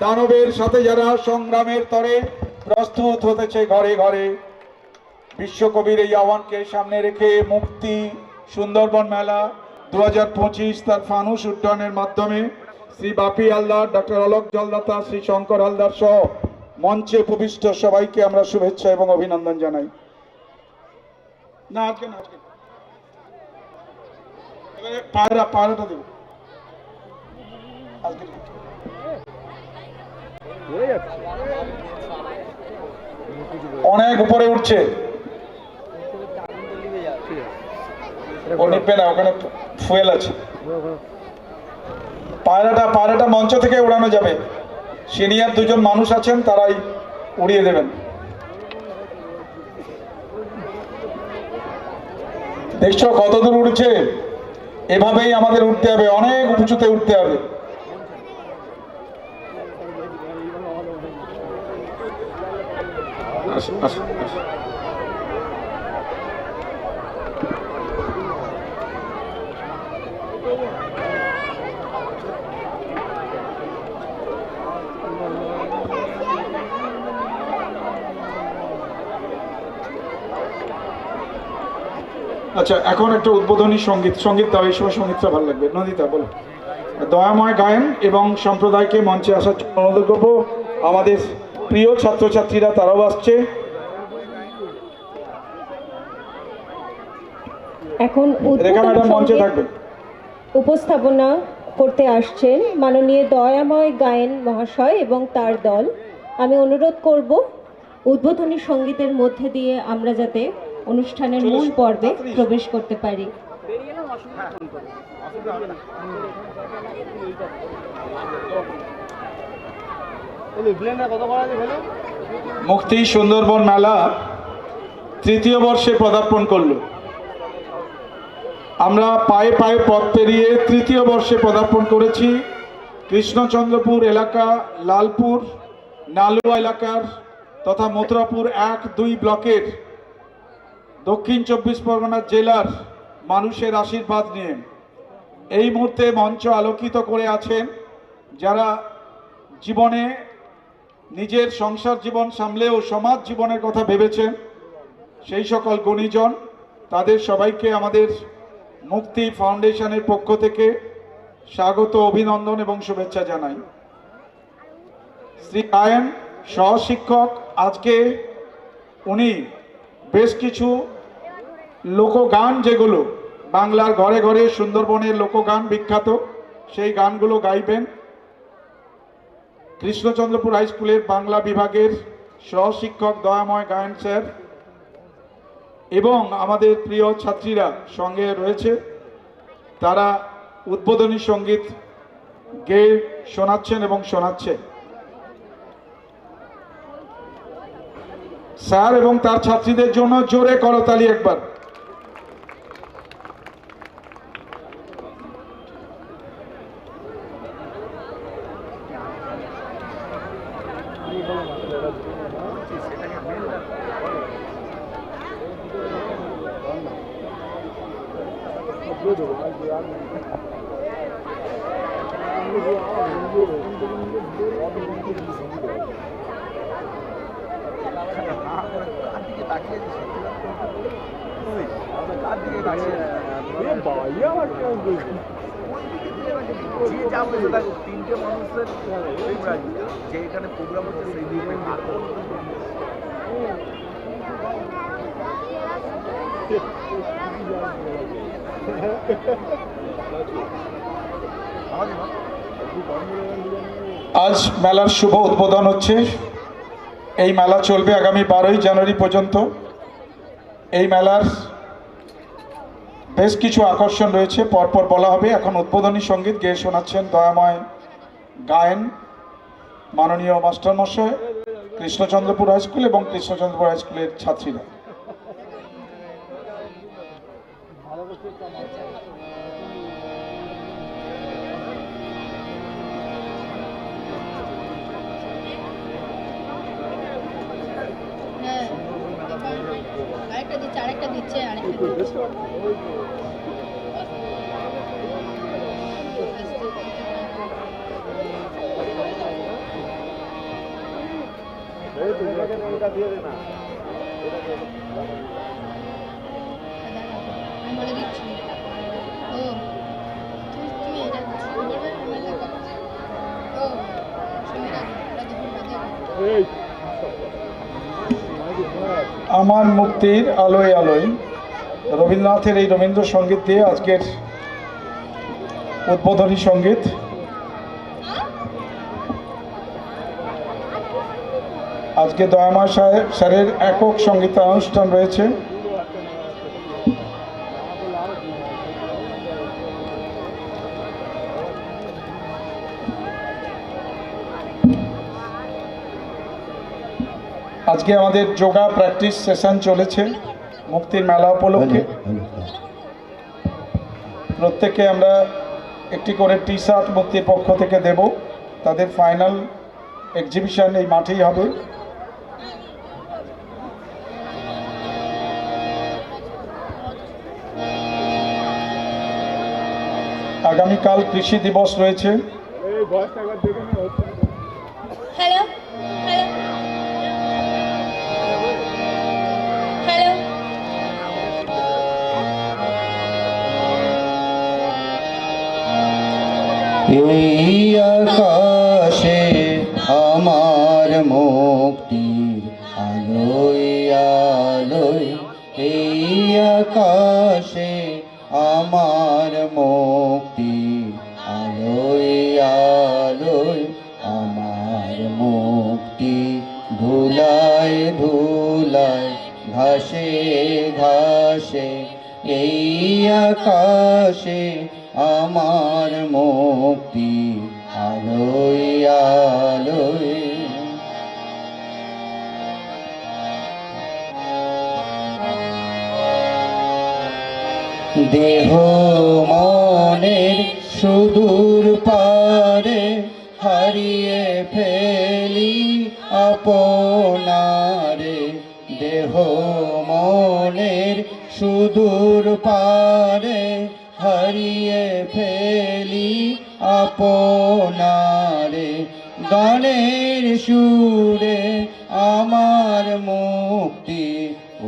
দানবের সাথে যারা সংগ্রামের তরে প্রস্তুত হতেছে ঘরে ঘরে, বিশ্বকবির এই আহ্বানকে সামনে রেখে মুক্তি সুন্দরবন মেলা 2025 তার ফানুস উড্ডয়নের মাধ্যমে শ্রী বাপি হালদার, ডক্টর অলোক জলদাতা, শ্রী শঙ্কর হালদার সহ মঞ্চে উপবিষ্ট সবাইকে আমরা শুভেচ্ছা এবং অভিনন্দন জানাই। না আজকে না, আজকে পায়রাটা দেব আজকে অনেক উপরে উঠছে, ও নিবে না, ওখানে ফুয়েল আছে। পায়রাটা মঞ্চ থেকে উড়ানো যাবে, সিনিয়র দুজন মানুষ আছেন, তারাই উড়িয়ে দেবেন। দেখছো কত দূর উঠছে, এভাবেই আমাদের উঠতে হবে, অনেক উঁচুতে উঠতে হবে। আচ্ছা, এখন একটা উদ্বোধনী সঙ্গীত দাও, এই সময় সঙ্গীতটা ভালো লাগবে। নন্দিতা বলো। দয়াময় গায়ন এবং সম্প্রদায়কে মঞ্চে আসার জন্য অনুরোধ করবো। আমাদের প্রিয় ছাত্রছাত্রীরা তারাও আসছে। এখন মঞ্চে থাকবে, উপস্থাপনা করতে আসছেন মাননীয় দয়াময় গায়েন মহাশয় এবং তার দল। আমি অনুরোধ করব উদ্বোধনী সঙ্গীতের মধ্যে দিয়ে আমরা যাতে অনুষ্ঠানের মূল পর্বে প্রবেশ করতে পারি। মুক্তি সুন্দরবন মেলা তৃতীয় বর্ষে পদার্পণ করল। আমরা পায়ে পায়ে পথ পেরিয়ে তৃতীয় বর্ষে পদার্পণ করেছি। কৃষ্ণচন্দ্রপুর এলাকা, লালপুর, নালুয়া এলাকার তথা মথুরাপুর 1-2 ব্লকের দক্ষিণ 24 পরগনা জেলার মানুষের আশীর্বাদ নিয়ে এই মুহূর্তে মঞ্চ আলোকিত করে আছেন যারা জীবনে নিজের সংসার জীবন সামলেও সমাজ জীবনের কথা ভেবেছেন, সেই সকল গুণীজন। তাদের সবাইকে আমাদের মুক্তি ফাউন্ডেশনের পক্ষ থেকে স্বাগত, অভিনন্দন এবং শুভেচ্ছা জানাই। শ্রী গায়েন সহশিক্ষক, আজকে উনি বেশ কিছু লোকগান, যেগুলো বাংলার ঘরে ঘরে সুন্দরবনের লোকগান বিখ্যাত, সেই গানগুলো গাইবেন। কৃষ্ণচন্দ্রপুর হাই স্কুলের বাংলা বিভাগের সহশিক্ষক দয়াময় গায়েন স্যার এবং আমাদের প্রিয় ছাত্রীরা সঙ্গে রয়েছে, তারা উদ্বোধনী সঙ্গীত গেয়ে শোনাচ্ছেন এবং শোনাচ্ছেন। স্যার এবং তার ছাত্রীদের জন্য জোরে করতালি একবার। তিনটে মানুষের যে এখানে প্রোগ্রাম হচ্ছে সেই দিকে আজ মেলার শুভ উদ্বোধন হচ্ছে। এই মেলা চলবে আগামী 12ই জানুয়ারি পর্যন্ত। এই মেলার বেশ কিছু আকর্ষণ রয়েছে, পরপর বলা হবে। এখন উদ্বোধনী সঙ্গীত গেয়ে শোনাচ্ছেন দয়াময় গায়েন মাননীয় মাস্টারমশাই, কৃষ্ণচন্দ্রপুর হাই স্কুল এবং কৃষ্ণচন্দ্রপুর হাই স্কুলের ছাত্রীরা। আরেকটা দিচ্ছে বলে দিচ্ছি ও তুমি এটা বলবে ও সুমিতা আমার মুক্তির আলোয় আলোয় রবীন্দ্রনাথের এই রবীন্দ্রসঙ্গীত দিয়ে আজকের উদ্বোধনী সঙ্গীত। আজকে দয়াময় স্যারের একক সঙ্গীতানুষ্ঠান রয়েছে। আজকে আমাদের যোগা প্র্যাকটিস সেশন চলেছে মুক্তির মেলা উপলক্ষে। প্রত্যেককে আমরা একটি করে টি শার্ট মুক্তির পক্ষ থেকে দেব। তাদের ফাইনাল এক্সিবিশন এই মাঠেই হবে। আগামীকাল কৃষি দিবস রয়েছে। হ্যালো হ্যালো হ্যালো এই আকাশে আমার মুক্তির আলোয় আলোয়, এই আকাশে আমার মুক্তির আলোয় আলোয়, আমার মুক্তি ধুলায় ধুলায় ঘাসে ঘাসে, এই আকাশে আমার মুক্তি আলোয় আলোয়। দেহ মনের সুদূর পারে হারিয়ে ফেলি আপনারে, দেহ মনের সুদূর পারে হারিয়ে ফেলি আপনারে, গানের সুরে আমার মুক্তি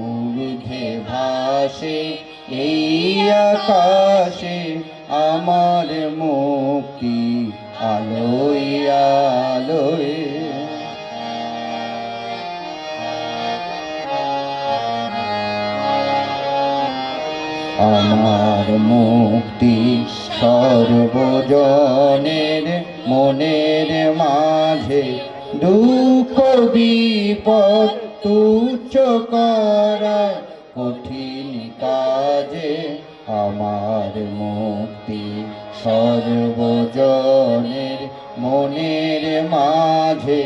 ঊর্ধ্বে ভাসে, এই আকাশে আমার মুক্তি আলোয় আলোয়। আমার মুক্তি সর্বজনের মনের মাঝে, দুঃখ বিপদ তুচ্ছ করার কঠিন কাজে, আমার মুক্তি সর্বজনের মনের মাঝে,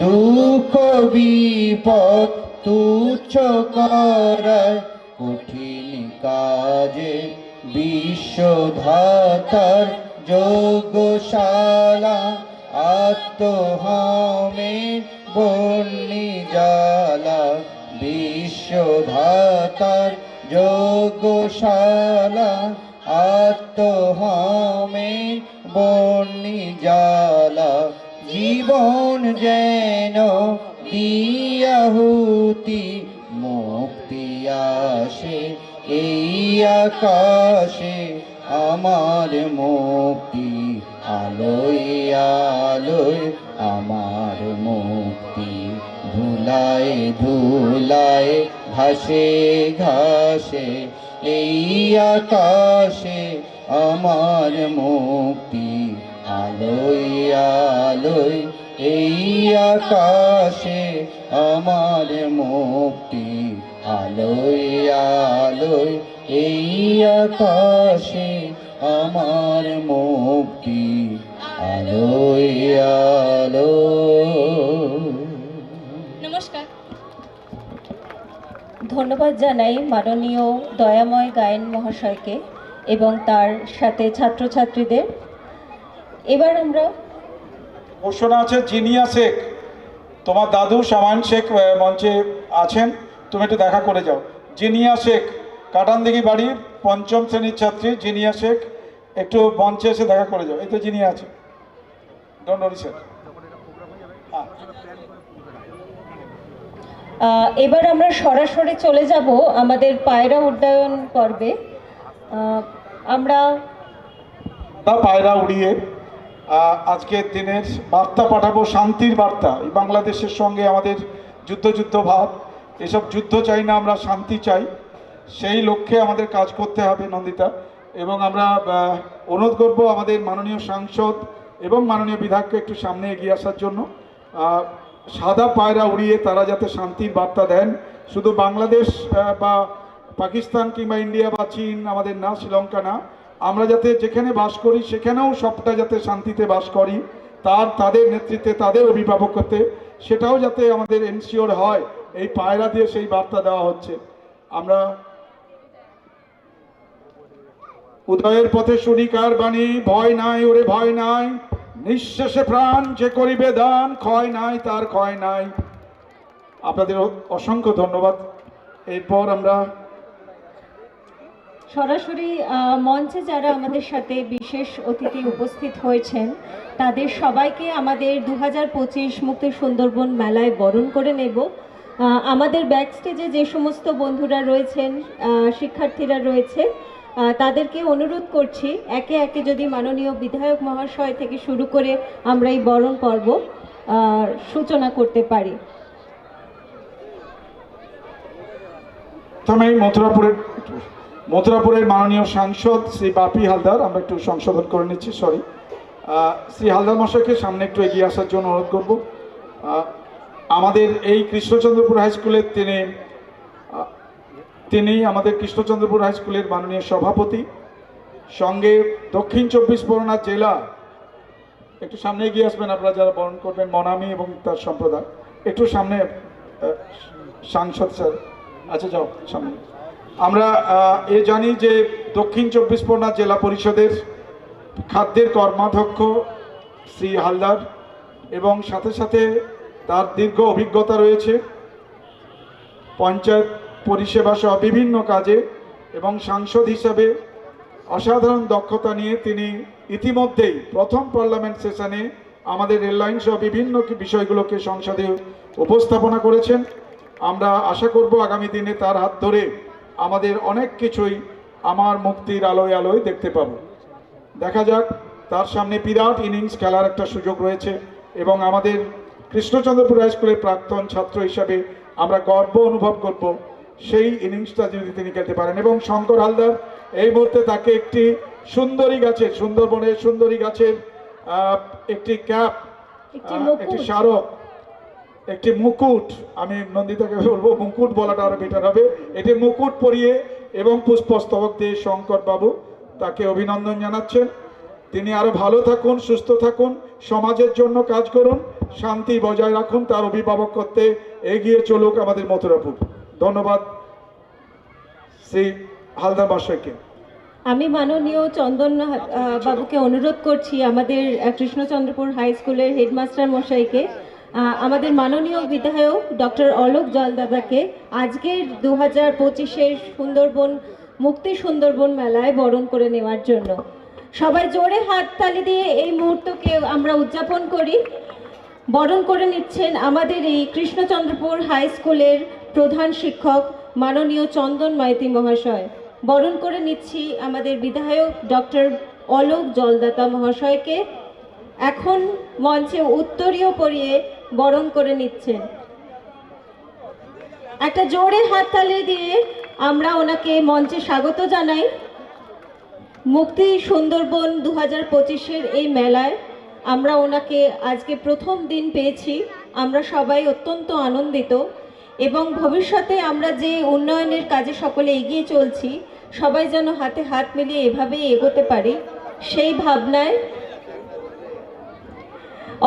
দুঃখ বিপদ তুচ্ছ করার কঠিন কাজে, বিশ্বধাতার যজ্ঞশালা আত্মহামের বন্যি জ্বালা, বিশ্বধাতার যজ্ঞশালা আত্মহামের বন্যি জ্বালা, জীবন যেন দিয়াহুতি মুক্তি আসে, এই আকাশে আমার মুক্তি আলোয় আলোয়, আমার মুক্তি ধুলায় ধুলায় ঘাসে ঘাসে, এই আকাশে আমার মুক্তি আলোয় আলোয়, এই আকাশে আমার মুক্তি আলোয় আলোয়, এই আকাশে আমার মুক্তি আলোয় আলোয়। নমস্কার। ধন্যবাদ জানাই মাননীয় দয়াময় গায়েন মহাশয়কে এবং তার সাথে ছাত্রছাত্রীদের। এবার আমরা ঘোষণা আছে জিনিয়া শেখ, তোমার দাদু সামান শেখ মঞ্চে আছেন, তুমি একটু দেখা করে যাও। জিনিয়া শেখ, কাটানদিঘি বাড়ির ৫ম শ্রেণীর ছাত্রী জিনিয়া শেখ, একটু মঞ্চে এসে দেখা করে যাও। এই তো জিনিয়া আছে, ডোন্ট ওয়ারি স্যার। এবার আমরা সরাসরি চলে যাব আমাদের পায়রা উড্ডয়ন পর্বে। আমরা পায়রা উড়িয়ে আজকের দিনের বার্তা পাঠাবো, শান্তির বার্তা। এই বাংলাদেশের সঙ্গে আমাদের যুদ্ধ ভাব, এসব যুদ্ধ চাই না, আমরা শান্তি চাই। সেই লক্ষ্যে আমাদের কাজ করতে হবে নন্দিতা। এবং আমরা অনুরোধ করব আমাদের মাননীয় সাংসদ এবং মাননীয় বিধায়ককে একটু সামনে এগিয়ে আসার জন্য। সাদা পায়রা উড়িয়ে তারা যাতে শান্তির বার্তা দেন, শুধু বাংলাদেশ বা পাকিস্তান কিংবা ইন্ডিয়া বা চীন আমাদের না, শ্রীলঙ্কা না, আমরা যাতে যেখানে বাস করি সেখানেও সবটা যাতে শান্তিতে বাস করি, তাদের নেতৃত্বে, তাদের অভিভাবকত্বে, সেটাও যাতে আমাদের এনশিওর হয়। এই পায়রা দিয়ে সেই বার্তা দেওয়া হচ্ছে। আমরা উদয়ের পথে শুনি কার বাণী, ভয় নাই ওরে ভয় নাই, নিঃশেষে প্রাণ যে করিবে দান, ক্ষয় নাই তার ক্ষয় নাই। আপনাদের অসংখ্য ধন্যবাদ। এরপর আমরা সরাসরি মঞ্চে যারা আমাদের সাথে বিশেষ অতিথি উপস্থিত হয়েছেন তাদের সবাইকে আমাদের 2025 মুক্তি সুন্দরবন মেলায় বরণ করে নেব। আমাদের ব্যাক স্টেজে যে সমস্ত বন্ধুরা রয়েছেন, শিক্ষার্থীরা রয়েছে, তাদেরকে অনুরোধ করছি একে একে যদি মাননীয় বিধায়ক মহাশয় থেকে শুরু করে আমরা এই বরণ পর্ব সূচনা করতে পারি। প্রথমেই মথুরাপুরের মাননীয় সাংসদ শ্রী বাপি হালদার, আমরা একটু সংশোধন করে নিচ্ছি, সরি, শ্রী হালদার মশাইকে সামনে একটু এগিয়ে আসার জন্য অনুরোধ করব। আমাদের এই কৃষ্ণচন্দ্রপুর হাই স্কুলের তিনি আমাদের কৃষ্ণচন্দ্রপুর হাই স্কুলের মাননীয় সভাপতি, সঙ্গে দক্ষিণ 24 পরগনা জেলা, একটু সামনে এগিয়ে আসবেন আপনারা যারা বরণ করবেন, মনামি এবং তার সম্প্রদায়, একটু সামনে সাংসদ স্যার, আচ্ছা যাও সামনে। আমরা জানি যে দক্ষিণ 24 পরগনা জেলা পরিষদের খাদ্যের কর্মাধ্যক্ষ শ্রী হালদার, এবং সাথে সাথে তার দীর্ঘ অভিজ্ঞতা রয়েছে পঞ্চায়েত পরিষেবা সহ বিভিন্ন কাজে, এবং সাংসদ হিসাবে অসাধারণ দক্ষতা নিয়ে তিনি ইতিমধ্যেই প্রথম পার্লামেন্ট সেশনে আমাদের রেললাইন সহ বিভিন্ন বিষয়গুলোকে সংসদে উপস্থাপনা করেছেন। আমরা আশা করব আগামী দিনে তার হাত ধরে আমাদের অনেক কিছুই আমার মুক্তির আলোয় আলোয় দেখতে পাবো। দেখা যাক, তার সামনে বিরাট ইনিংস খেলার একটা সুযোগ রয়েছে, এবং আমাদের কৃষ্ণচন্দ্রপুর হাই স্কুলের প্রাক্তন ছাত্র হিসাবে আমরা গর্ব অনুভব করব সেই ইনিংসটা যদি তিনি খেলতে পারেন। এবং শঙ্কর হালদার এই মুহূর্তে তাকে একটি সুন্দরবনের সুন্দরী গাছের একটি ক্যাপ, একটি স্মারক, একটি মুকুট, আমি নন্দিতাকে বলবো মুকুট বলাটা আরো বেটার হবে, এটি মুকুট পরিয়ে এবং পুষ্পস্তবক দিয়ে শঙ্কর বাবু তাকে অভিনন্দন জানাচ্ছেন। তিনি আরো ভালো থাকুন, সুস্থ থাকুন, সমাজের জন্য কাজ করুন, শান্তি বজায় রাখুন, তার অভিভাবক করতে এগিয়ে চলুক আমাদের মথুরাপুর। ধন্যবাদ শ্রী হালদার মশাইকে। আমি মাননীয় চন্দন বাবুকে অনুরোধ করছি, আমাদের কৃষ্ণচন্দ্রপুর হাই স্কুলের হেডমাস্টার মশাইকে, আমাদের মাননীয় বিধায়ক ডক্টর অলোক জলদাদাকে আজকের 2025-এর সুন্দরবন মুক্তি সুন্দরবন মেলায় বরণ করে নেওয়ার জন্য। সবাই জোরে হাততালি দিয়ে এই মুহূর্তকে আমরা উদযাপন করি। বরণ করে নিচ্ছেন আমাদের এই কৃষ্ণচন্দ্রপুর হাই স্কুলের প্রধান শিক্ষক মাননীয় চন্দন মাইতি মহাশয়। বরণ করে নিচ্ছি আমাদের বিধায়ক ডক্টর অলোক জলদাতা মহাশয়কে। এখন মঞ্চে উত্তরীয় পরিয়ে বরণ করে নিচ্ছেন। একটা জোরে হাততালি দিয়ে আমরা ওনাকে মঞ্চে স্বাগত জানাই। মুক্তি সুন্দরবন 2025-এর এই মেলায় আমরা ওনাকে আজকে প্রথম দিন পেয়েছি, আমরা সবাই অত্যন্ত আনন্দিত, এবং ভবিষ্যতে আমরা যে উন্নয়নের কাজে সকলে এগিয়ে চলছি, সবাই যেন হাতে হাত মিলিয়ে এভাবেই এগোতে পারি সেই ভাবনায়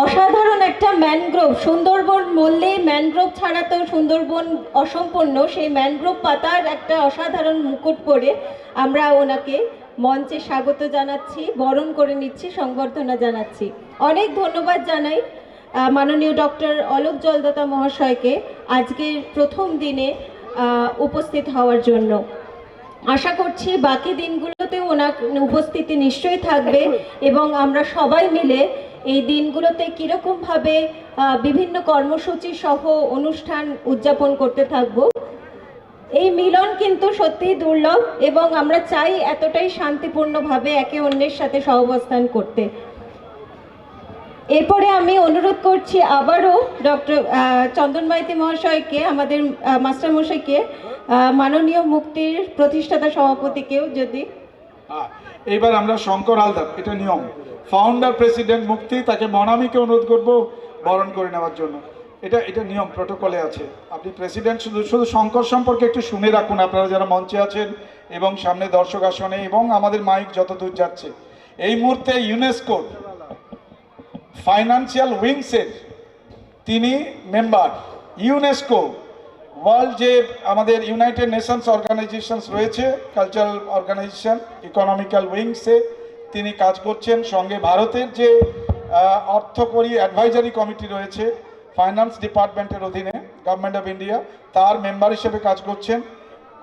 অসাধারণ একটা ম্যানগ্রোভ, সুন্দরবন বললেই ম্যানগ্রোভ ছাড়া তো সুন্দরবন অসম্পূর্ণ, সেই ম্যানগ্রোভ পাতার একটা অসাধারণ মুকুট পরে আমরা ওনাকে মঞ্চে স্বাগত জানাচ্ছি, বরণ করে নিচ্ছি, সংবর্ধনা জানাচ্ছি। অনেক ধন্যবাদ জানাই মাননীয় ডক্টর অলোক জলদাতা মহাশয়কে আজকের প্রথম দিনে উপস্থিত হওয়ার জন্য। আশা করছি বাকি দিনগুলোতেও ওনার উপস্থিতি নিশ্চয়ই থাকবে, এবং আমরা সবাই মিলে এই দিনগুলোতে কীরকমভাবে বিভিন্ন কর্মসূচি সহ অনুষ্ঠান উদযাপন করতে থাকব। এই মিলন কিন্তু সত্যিই দুর্লভ এবং আমরা চাই এতটাই শান্তিপূর্ণভাবে একে অন্যের সাথে সহাবস্থান করতে। এরপরে আমি অনুরোধ করছি আবারও ডক্টর চন্দন মাইতি মহাশয়কে, আমাদের মাস্টারমশাইকে, মাননীয় মুক্তির প্রতিষ্ঠাতা সভাপতিকেও যদি এইবার আমরা শঙ্কর হালদার, এটা নিয়ম, ফাউন্ডার প্রেসিডেন্ট মুক্তি, তাকে মনামিকে অনুরোধ করব বরণ করে নেওয়ার জন্য। এটা নিয়ম, প্রটোকলে আছে। আপনি প্রেসিডেন্ট শুধু শঙ্কর সম্পর্কে একটু শুনে রাখুন, আপনারা যারা মঞ্চে আছেন এবং সামনে দর্শক আসনে এবং আমাদের মাইক যত দূর যাচ্ছে। এই মুহূর্তে ইউনেস্কোর ফাইন্যান্সিয়াল উইংসের তিনি মেম্বার। ইউনেস্কো ওয়ার্ল্ড যে আমাদের ইউনাইটেড নেশনস অর্গানাইজেশনস রয়েছে, কালচারাল অর্গানাইজেশন, ইকোনমিক্যাল উইংসে তিনি কাজ করছেন। সঙ্গে ভারতের যে অর্থকরী অ্যাডভাইজারি কমিটি রয়েছে ফাইন্যান্স ডিপার্টমেন্টের অধীনে, গভর্নমেন্ট অফ ইন্ডিয়া, তার মেম্বার হিসেবে কাজ করছেন।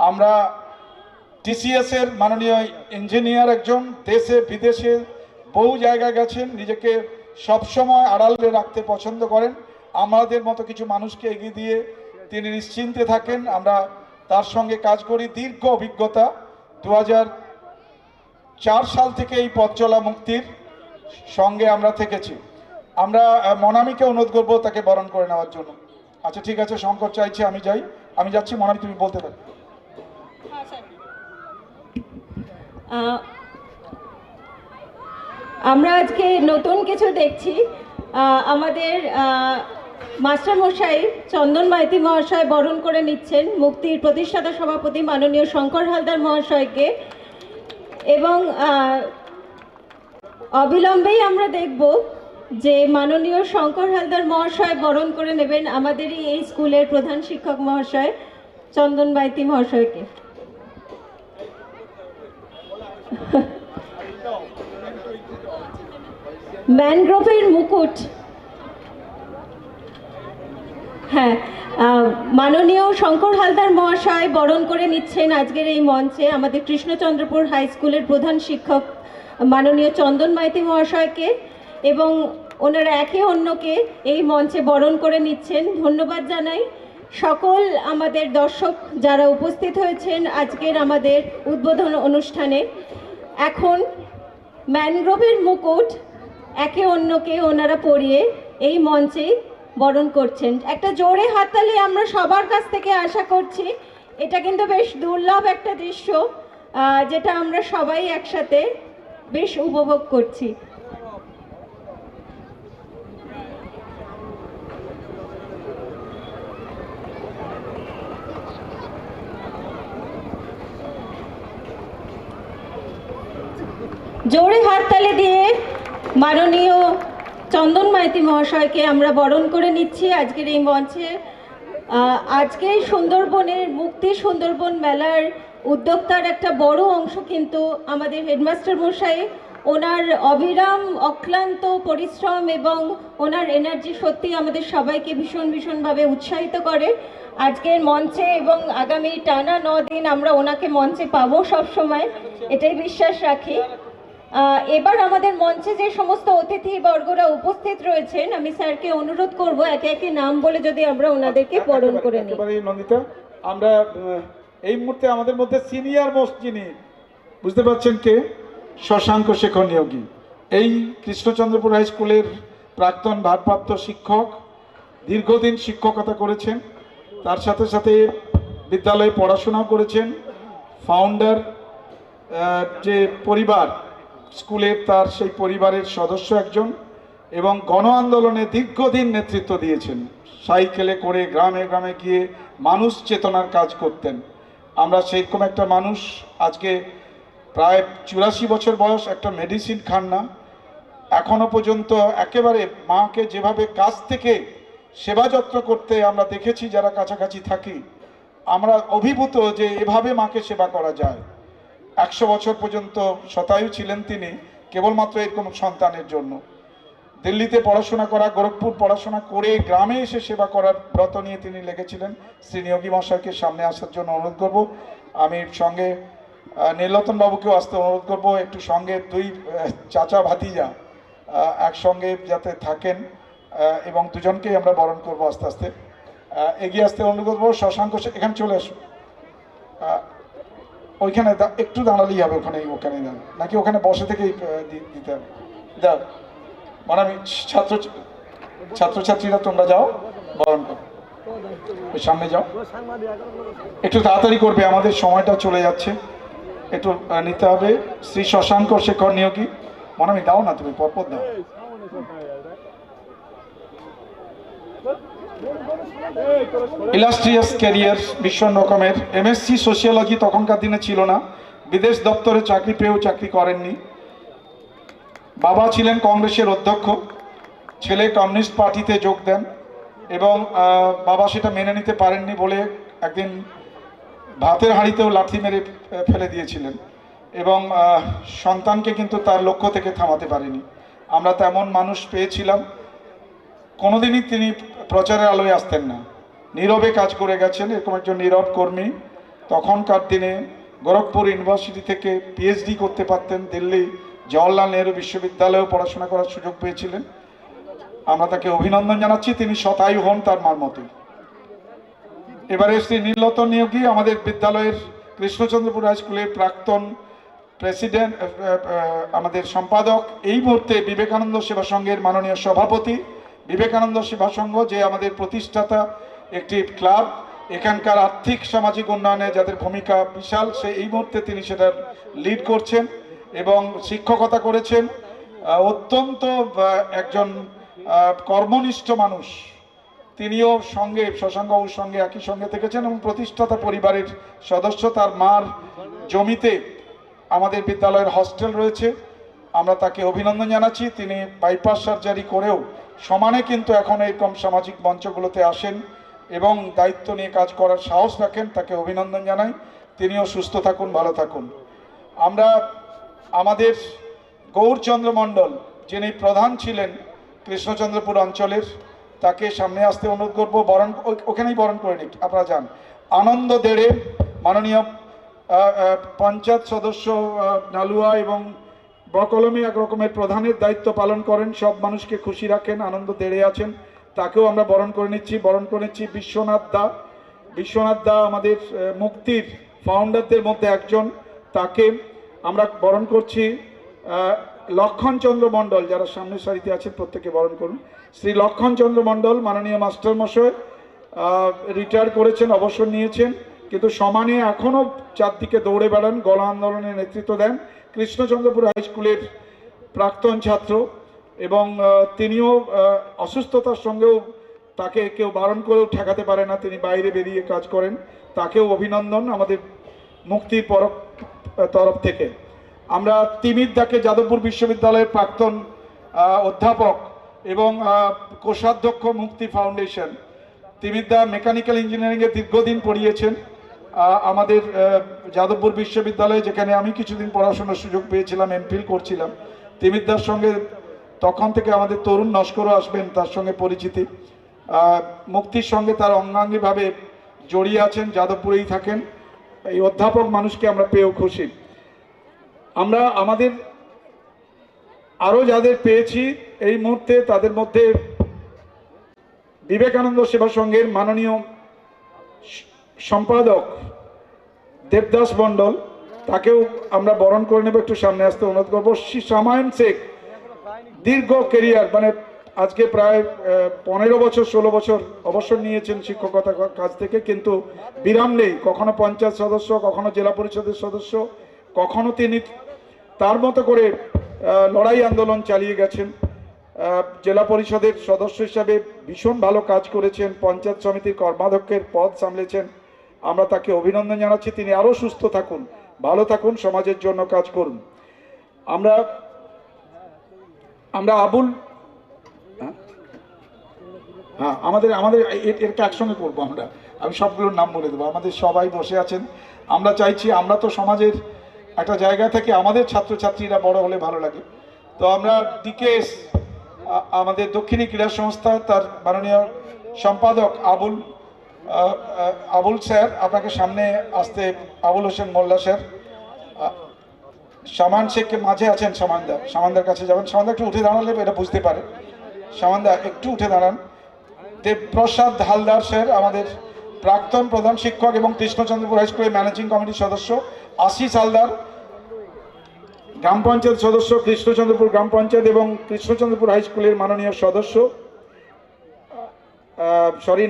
আমরা টিসিএস এর মাননীয় ইঞ্জিনিয়ার একজন, দেশে বিদেশে বহু জায়গায় গেছেন, নিজেকে সবসময় আড়ালে রাখতে পছন্দ করেন। আমাদের মতো কিছু মানুষকে এগিয়ে দিয়ে তিনি নিশ্চিন্তে থাকেন। আমরা তার সঙ্গে কাজ করি, দীর্ঘ অভিজ্ঞতা। 2004 সাল থেকে এই পথ চলা মুক্তির সঙ্গে আমরা থেকেছি। আমরা মনামিকে অনুরোধ করবো তাকে বরণ করে নেওয়ার জন্য। আচ্ছা ঠিক আছে, শঙ্কর চাইছে আমি যাচ্ছি। মনামি, তুমি বলতে পারো। আমরা আজকে নতুন কিছু দেখছি। আমাদের মাস্টারমশাই চন্দন মাইতি মহাশয় বরণ করে নিচ্ছেন মুক্তির প্রতিষ্ঠাতা সভাপতি মাননীয় শঙ্কর হালদার মহাশয়কে, এবং অবিলম্বেই আমরা দেখব যে মাননীয় শঙ্কর হালদার মহাশয় বরণ করে নেবেন আমাদেরই এই স্কুলের প্রধান শিক্ষক মহাশয় চন্দন মাইতি মহাশয়কে। ম্যানগ্রোভের মুকুট, হ্যাঁ, মাননীয় শঙ্কর হালদার মহাশয় বরণ করে নিচ্ছেন আজকের এই মঞ্চে আমাদের কৃষ্ণচন্দ্রপুর হাই স্কুলের প্রধান শিক্ষক মাননীয় চন্দন মাইতি মহাশয়কে, এবং ওনারা একে অন্যকে এই মঞ্চে বরণ করে নিচ্ছেন। ধন্যবাদ জানাই সকল আমাদের দর্শক যারা উপস্থিত হয়েছেন আজকের আমাদের উদ্বোধন অনুষ্ঠানে। এখন ম্যানগ্রোভের মুকুট একে অন্যকে ওনারা পরিয়ে এই মঞ্চে বরণ করছেন। একটা জোরে হাততালি আমরা সবার কাছ থেকে আশা করছি। এটা কিন্তু বেশ দুর্লভ একটা দৃশ্য, যেটা আমরা সবাই একসাথে বেশ উপভোগ করছি। জোরে হাততালি দিয়ে মাননীয় চন্দন মাইতি মহাশয়কে আমরা বরণ করে নিচ্ছি আজকের এই মঞ্চে। আজকে সুন্দরবনের মুক্তি সুন্দরবন মেলার উদ্যোক্তার একটা বড় অংশ কিন্তু আমাদের হেডমাস্টার মশাই। ওনার অবিরাম অক্লান্ত পরিশ্রম এবং ওনার এনার্জি সত্যি আমাদের সবাইকে ভীষণভাবে উৎসাহিত করে আজকের মঞ্চে, এবং আগামী টানা 9 দিন আমরা ওনাকে মঞ্চে পাবো সবসময়, এটাই বিশ্বাস রাখি। এবার আমাদের মঞ্চে যে সমস্ত অতিথিবর্গরা উপস্থিত রয়েছেন, আমি স্যারকে অনুরোধ করব একে একে নাম বলে যদি আমরা ওনাদেরকে বরণ করে নিই। নন্দিতা, আমরা এই মুহূর্তে আমাদের মধ্যে সিনিয়র মোস্ট যিনি, বুঝতে পারছেন কে? শশাঙ্ক শেখর নিয়োগী, এই কৃষ্ণচন্দ্রপুর হাই স্কুলের প্রাক্তন ভারপ্রাপ্ত শিক্ষক, দীর্ঘদিন শিক্ষকতা করেছেন, তার সাথে সাথে বিদ্যালয়ে পড়াশোনাও করেছেন। ফাউন্ডার যে পরিবার স্কুলের, তার সেই পরিবারের সদস্য একজন, এবং গণ আন্দোলনে দীর্ঘদিন নেতৃত্ব দিয়েছেন। সাইকেলে করে গ্রামে গ্রামে গিয়ে মানুষ চেতনার কাজ করতেন। আমরা সেইরকম একটা মানুষ, আজকে প্রায় 84 বছর বয়স, একটা মেডিসিন খান না, এখনো পর্যন্ত একেবারে মাকে যেভাবে কাছ থেকে সেবা যত্ন করতে আমরা দেখেছি যারা কাছাকাছি থাকি, আমরা অভিভূত যে এভাবে মাকে সেবা করা যায়। 100 বছর পর্যন্ত শতায়ু ছিলেন তিনি, কেবলমাত্র এরকম সন্তানের জন্য। দিল্লিতে পড়াশোনা করা, গোরখপুর পড়াশোনা করে গ্রামে এসে সেবা করার ব্রত নিয়ে তিনি লেগেছিলেন। শ্রী নিয়োগী মহাশয়কে সামনে আসার জন্য অনুরোধ করব। আমি সঙ্গে নীলরতন বাবুকেও আসতে অনুরোধ করব। একটু সঙ্গে দুই চাচা ভাতিজা একসঙ্গে যাতে থাকেন এবং দুজনকেই আমরা বরণ করবো আস্তে আস্তে। এগিয়ে আসতে অনুরোধ করবো শশাঙ্ক, এখানে চলে আসুন। ওইখানে একটু দাঁড়ালেই হবে, ওখানে নাকি ওখানে বসে থেকেই দিতে হবে? যাও, মানে আমি ছাত্রছাত্রীরা তোমরা যাও বরণ করো, ওই সামনে যাও, একটু তাড়াতাড়ি করবে, আমাদের সময়টা চলে যাচ্ছে, একটু নিতে হবে। শ্রী শশাঙ্ক শেখর নিয়োগী, মনে আমি দাও না, তুমি পরপর দাও। ইলাস্ট্রিয়াস ক্যারিয়ার ভীষণ রকমের। এমএসসি সোশিওলজি তখনকার দিনে ছিল না, বিদেশ দপ্তরে চাকরি পেয়েও চাকরি করেননি। বাবা ছিলেন কংগ্রেসের অধ্যক্ষ, ছেলে কমিউনিস্ট পার্টিতে যোগ দেন এবং বাবা সেটা মেনে নিতে পারেননি বলে একদিন ভাতের হাঁড়িতেও লাঠি মেরে ফেলে দিয়েছিলেন এবং সন্তানকে কিন্তু তার লক্ষ্য থেকে থামাতে পারেনি। আমরা তেমন মানুষ পেয়েছিলাম। কোনোদিনই তিনি প্রচারের আলোয় আসতেন না, নীরবে কাজ করে গেছেন, এরকম একজন নীরব কর্মী। তখনকার দিনে গোরখপুর ইউনিভার্সিটি থেকে পিএইচডি করতে পারতেন, দিল্লি জওহরলাল নেহরু বিশ্ববিদ্যালয়েও পড়াশোনা করার সুযোগ পেয়েছিলেন। আমরা তাকে অভিনন্দন জানাচ্ছি, তিনি শতায়ু হন তার মার মতোই। এবারে শ্রী নীলরতন নিয়োগী, আমাদের বিদ্যালয়ের কৃষ্ণচন্দ্রপুর হাই স্কুলের প্রাক্তন প্রেসিডেন্ট, আমাদের সম্পাদক, এই মুহূর্তে বিবেকানন্দ সেবা সংঘের মাননীয় সভাপতি। বিবেকানন্দ সেবা সংঘ যে আমাদের প্রতিষ্ঠাতা একটি ক্লাব, এখানকার আর্থিক সামাজিক উন্নয়নে যাদের ভূমিকা বিশাল, এই মুহূর্তে তিনি সেটার লিড করছেন এবং শিক্ষকতা করেছেন। অত্যন্ত একজন কর্মনিষ্ঠ মানুষ। তিনিও সঙ্গে শশাঙ্কবাবুর সঙ্গে একই সঙ্গে থেকেছেন এবং প্রতিষ্ঠাতা পরিবারের সদস্য। তার মার জমিতে আমাদের বিদ্যালয়ের হস্টেল রয়েছে, আমরা তাকে অভিনন্দন জানাচ্ছি। তিনি বাইপাস সার্জারি করেও সমানে কিন্তু এখন এরকম সামাজিক মঞ্চগুলোতে আসেন এবং দায়িত্ব নিয়ে কাজ করার সাহস রাখেন, তাকে অভিনন্দন জানাই। তিনিও সুস্থ থাকুন, ভালো থাকুন। আমরা আমাদের গৌরচন্দ্র মণ্ডল, যিনি প্রধান ছিলেন কৃষ্ণচন্দ্রপুর অঞ্চলের, তাকে সামনে আসতে অনুরোধ করবো। বরণ ওখানেই বরণ করে নিক, আপনারা যান। আনন্দ দেড়ে, মাননীয় পঞ্চায়েত সদস্য নালুয়া এবং বকলমে এক রকমের প্রধানের দায়িত্ব পালন করেন, সব মানুষকে খুশি রাখেন, আনন্দ দেড়ে আছেন, তাকেও আমরা বরণ করে নিচ্ছি। বিশ্বনাথ দা আমাদের মুক্তির ফাউন্ডারদের মধ্যে একজন, তাকে আমরা বরণ করছি। লক্ষণচন্দ্র মণ্ডল, যারা সামনের সারিতে আছেন প্রত্যেকে বরণ করুন। শ্রী লক্ষণচন্দ্র মণ্ডল, মাননীয় মাস্টারমশাই, রিটায়ার করেছেন, অবসর নিয়েছেন, কিন্তু সমানে এখনও চারদিকে দৌড়ে বেড়ান, গণ আন্দোলনের নেতৃত্ব দেন। কৃষ্ণচন্দ্রপুর হাই স্কুলের প্রাক্তন ছাত্র এবং তিনিও অসুস্থতার সঙ্গেও তাকে কেউ বারণ করেও ঠেকাতে পারে না, তিনি বাইরে বেরিয়ে কাজ করেন, তাকেও অভিনন্দন আমাদের মুক্তির তরফ থেকে। আমরা তিমিরদাকে, যাদবপুর বিশ্ববিদ্যালয়ের প্রাক্তন অধ্যাপক এবং কোষাধ্যক্ষ মুক্তি ফাউন্ডেশন, তিমিরদা মেকানিক্যাল ইঞ্জিনিয়ারিংয়ে দীর্ঘদিন পড়িয়েছেন আমাদের যাদবপুর বিশ্ববিদ্যালয়ে, যেখানে আমি কিছুদিন পড়াশোনার সুযোগ পেয়েছিলাম, এমফিল করছিলাম। তিমিরদার সঙ্গে তখন থেকে আমাদের তরুণ নস্করও আসবেন, তার সঙ্গে পরিচিতি। মুক্তির সঙ্গে তার অঙ্গাঙ্গিভাবে জড়িয়ে আছেন, যাদবপুরেই থাকেন। এই অধ্যাপক মানুষকে আমরা পেয়েও খুশি। আমরা আমাদের আরও যাদের পেয়েছি এই মুহূর্তে, তাদের মধ্যে বিবেকানন্দ সেবা সংঘের মাননীয় সম্পাদক দেবদাস মণ্ডল, তাকেও আমরা বরণ করে নেব, একটু সামনে আসতে অনুরোধ করবো। শ্রী সামায়ন শেখ, দীর্ঘ কেরিয়ার, মানে আজকে প্রায় 15 বছর 16 বছর অবসর নিয়েছেন শিক্ষকতা কাজ থেকে, কিন্তু বিরাম নেই, কখনো পঞ্চায়েত সদস্য, কখনো জেলা পরিষদের সদস্য, কখনো তিনি তার মতো করে লড়াই আন্দোলন চালিয়ে গেছেন। জেলা পরিষদের সদস্য হিসাবে ভীষণ ভালো কাজ করেছেন, পঞ্চায়েত সমিতির কর্মাধ্যক্ষের পদ সামলেছেন, আমরা তাকে অভিনন্দন জানাচ্ছি। তিনি আরও সুস্থ থাকুন, ভালো থাকুন, সমাজের জন্য কাজ করুন। আমরা আবুল, হ্যাঁ আমাদের এরকে একসঙ্গে করবো আমরা, আমি সবগুলোর নাম বলে দেবো। আমাদের সবাই বসে আছেন, আমরা চাইছি, আমরা তো সমাজের একটা জায়গা থেকে আমাদের ছাত্রছাত্রীরা বড় হলে ভালো লাগে, তো আমরা ডিকেএস আমাদের দক্ষিণী ক্রীড়া সংস্থা, তার মাননীয় সম্পাদক আবুল স্যার, আপনাকে সামনে আসতে, আবুল হোসেন মোল্লা স্যার সামান শেখ মাঝে আছেন, সামানদার কাছে যাবেন। সামানদা একটু উঠে দাঁড়ালে এটা বুঝতে পারে। সামানদা একটু উঠে দাঁড়ান। দেবপ্রসাদ হালদার স্যার আমাদের প্রাক্তন প্রধান শিক্ষক এবং কৃষ্ণচন্দ্রপুর হাই স্কুলের ম্যানেজিং কমিটির সদস্য। আশিস হালদার গ্রাম পঞ্চায়েত সদস্য, কৃষ্ণচন্দ্রপুর গ্রাম পঞ্চায়েত এবং কৃষ্ণচন্দ্রপুর হাই স্কুলের মাননীয় সদস্য,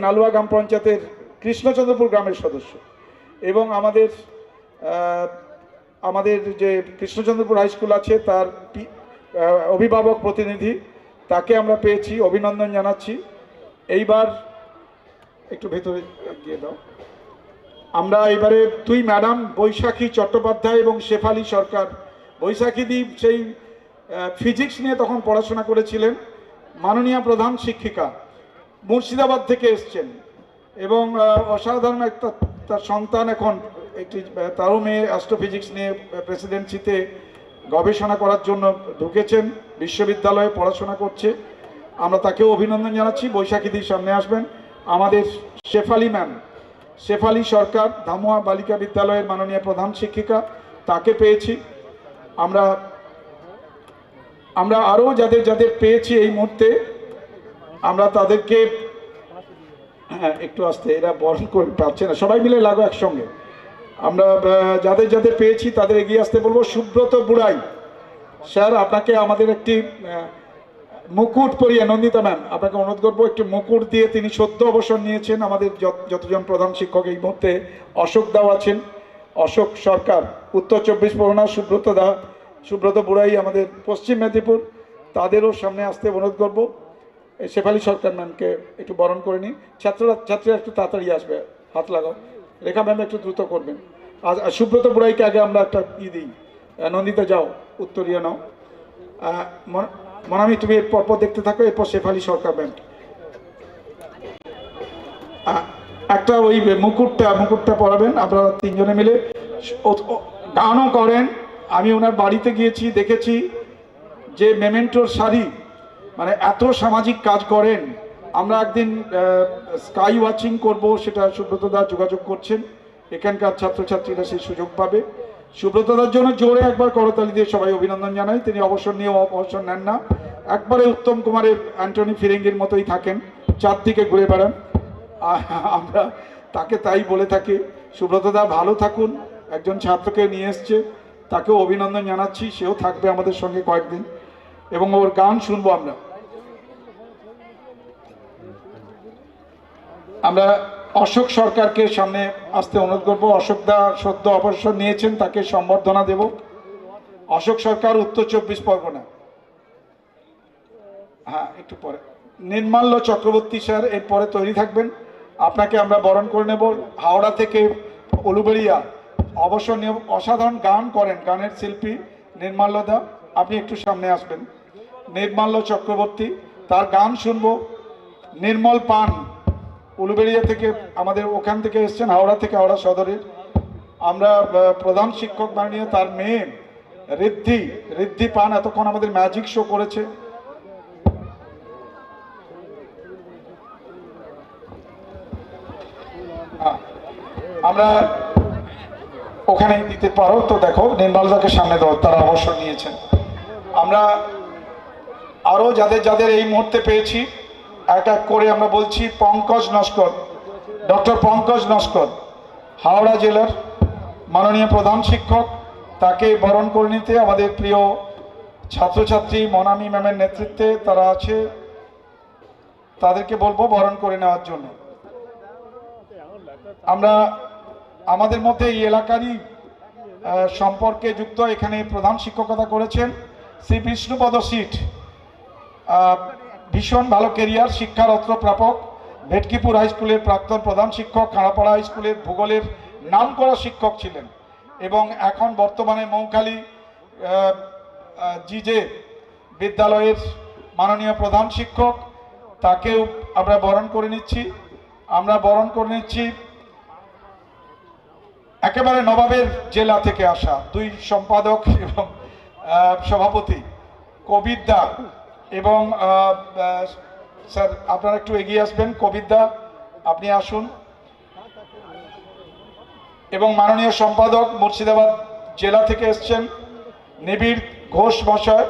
নালুয়া গ্রাম পঞ্চায়েতের কৃষ্ণচন্দ্রপুর গ্রামের সদস্য। এবং আমাদের যে কৃষ্ণচন্দ্রপুর হাই স্কুল আছে তার অভিভাবক প্রতিনিধি, তাকে আমরা পেয়েছি, অভিনন্দন জানাচ্ছি। এইবার একটু ভেতরে গিয়ে দাও। আমরা এবারে দুই ম্যাডাম বৈশাখী চট্টোপাধ্যায় এবং শেফালি সরকার। বৈশাখীদি সেই ফিজিক্স নিয়ে তখন পড়াশোনা করেছিলেন, মাননীয় প্রধান শিক্ষিকা, মুর্শিদাবাদ থেকে এসছেন এবং অসাধারণ একটা তার সন্তান এখন তারও মেয়ে অ্যাস্ট্রোফিজিক্স নিয়ে প্রেসিডেন্সিতে গবেষণা করার জন্য ঢুকেছেন, বিশ্ববিদ্যালয়ে পড়াশোনা করছে। আমরা তাকেও অভিনন্দন জানাচ্ছি। বৈশাখীদির সামনে আসবেন। আমাদের শেফালি ম্যাম, শেফালি সরকার, ধামুয়া বালিকা বিদ্যালয়ের মাননীয় প্রধান শিক্ষিকা, তাকে পেয়েছি। আমরা আরও যাদের পেয়েছি এই মুহূর্তে, আমরা তাদেরকে একটু আসতে, এরা বরণ করে পাচ্ছে না, সবাই মিলে লাগো একসঙ্গে। আমরা যাদের পেয়েছি তাদের এগিয়ে আসতে বলবো। সুব্রত বুড়াই স্যার, আপনাকে আমাদের একটি মুকুট পরিয়ে, নন্দিতা ম্যাম আপনাকে অনুরোধ করবো, একটি মুকুট দিয়ে, তিনি সদ্য অবসর নিয়েছেন। আমাদের যতজন প্রধান শিক্ষক এই মুহূর্তে, অশোক দাও আছেন, অশোক সরকার উত্তর 24 পরগনা, সুব্রত বুড়াই আমাদের পশ্চিম মেদিনীপুর, তাদেরও সামনে আসতে অনুরোধ করবো। শেফালি সরকার ম্যামকে একটু বরণ করে নিই। ছাত্রীরা একটু তাড়াতাড়ি আসবে, হাত লাগাও। রেখা ম্যাম একটু দ্রুত করবেন। আর সুব্রত বুড়াইকে আগে আমরা একটা দিই। নন্দিতা যাও, উত্তরীয় নাও। মনামি তুমি এর পরপর দেখতে থাকো, এরপর শেফালি সরকার ম্যাম একটা ওই মুকুটটা পরাবেন আপনারা তিনজনে মিলে। গানও করেন। আমি ওনার বাড়িতে গিয়েছি, দেখেছি যে মেমেন্টোর শাড়ি, মানে এত সামাজিক কাজ করেন। আমরা একদিন স্কাই ওয়াচিং করব, সেটা সুব্রতদা যোগাযোগ করছেন, এখানকার ছাত্রছাত্রীরা সেই সুযোগ পাবে। সুব্রতদার জন্য জোরে একবার করতালি দিয়ে সবাই অভিনন্দন জানাই। তিনি অবসর নেন না, একবারে উত্তম কুমারের অ্যান্টনি ফিরিঙ্গির মতোই থাকেন, চারদিকে ঘুরে বেড়ান। আমরা তাকে তাই বলে থাকি। সুব্রতদা ভালো থাকুন, একজন ছাত্রকে নিয়ে এসছে, তাকেও অভিনন্দন জানাচ্ছি। সেও থাকবে আমাদের সঙ্গে কয়েকদিন এবং ওর গান শুনবো আমরা। অশোক সরকারকে সামনে আসতে অনুরোধ করবো। অশোকদা সদ্য অবসর নিয়েছেন, তাকে সম্বর্ধনা দেব। অশোক সরকার উত্তর 24 পরগনা। হ্যাঁ, একটু পরে নির্মাল্য চক্রবর্তী স্যার এরপরে তৈরি থাকবেন, আপনাকে আমরা বরণ করে নেব। হাওড়া থেকে উলুবেড়িয়া অবসর নিয়ে অসাধারণ গান করেন, গানের শিল্পী নির্মাল্যদা, আপনি একটু সামনে আসবেন। নির্মাল্য চক্রবর্তী, তার গান শুনবো। নির্মল পান উলুবেড়িয়া থেকে, আমাদের ওখান থেকে এসছেন, হাওড়া থেকে, হাওড়া সদরের। আমরা প্রধান শিক্ষক মাননীয় তার মেয়ে ঋদ্ধি পান এতক্ষণ আমাদের ম্যাজিক শো করেছে। আমরা ওখানে দিতে পারো তো, দেখো নির্মলদাকে সামনে দাও, তারা অবসর নিয়েছেন। আমরা আরো যাদের এই মুহূর্তে পেয়েছি এক এক করে আমরা বলছি। পঙ্কজ নস্কর, ডক্টর পঙ্কজ নস্কর, হাওড়া জেলার মাননীয় প্রধান শিক্ষক, তাকে বরণ করে নিতে আমাদের প্রিয় ছাত্রছাত্রী মনামি ম্যামের নেতৃত্বে তারা আছে, তাদেরকে বলবো বরণ করে নেওয়ার জন্য। আমরা আমাদের মধ্যে এই এলাকারই সম্পর্কে যুক্ত, এখানে প্রধান শিক্ষকতা করেছেন শ্রী বিষ্ণুপদ সিট, ভীষণ ভালো কেরিয়ার, শিক্ষারত্ন প্রাপক, ভেটকিপুর হাই স্কুলের প্রাক্তন প্রধান শিক্ষক, খাড়াপাড়া হাই স্কুলের ভূগোলের নামকরা শিক্ষক ছিলেন এবং এখন বর্তমানে মৌখালী জিজে বিদ্যালয়ের মাননীয় প্রধান শিক্ষক, তাকেও আমরা বরণ করে নিচ্ছি। একেবারে নবাবের জেলা থেকে আসা দুই সম্পাদক এবং সভাপতি কবির দা এবং স্যার আপনারা একটু এগিয়ে আসবেন। কবির দা আপনি আসুন। এবং মাননীয় সম্পাদক মুর্শিদাবাদ জেলা থেকে এসছেন নিবিড় ঘোষ মহাশয়।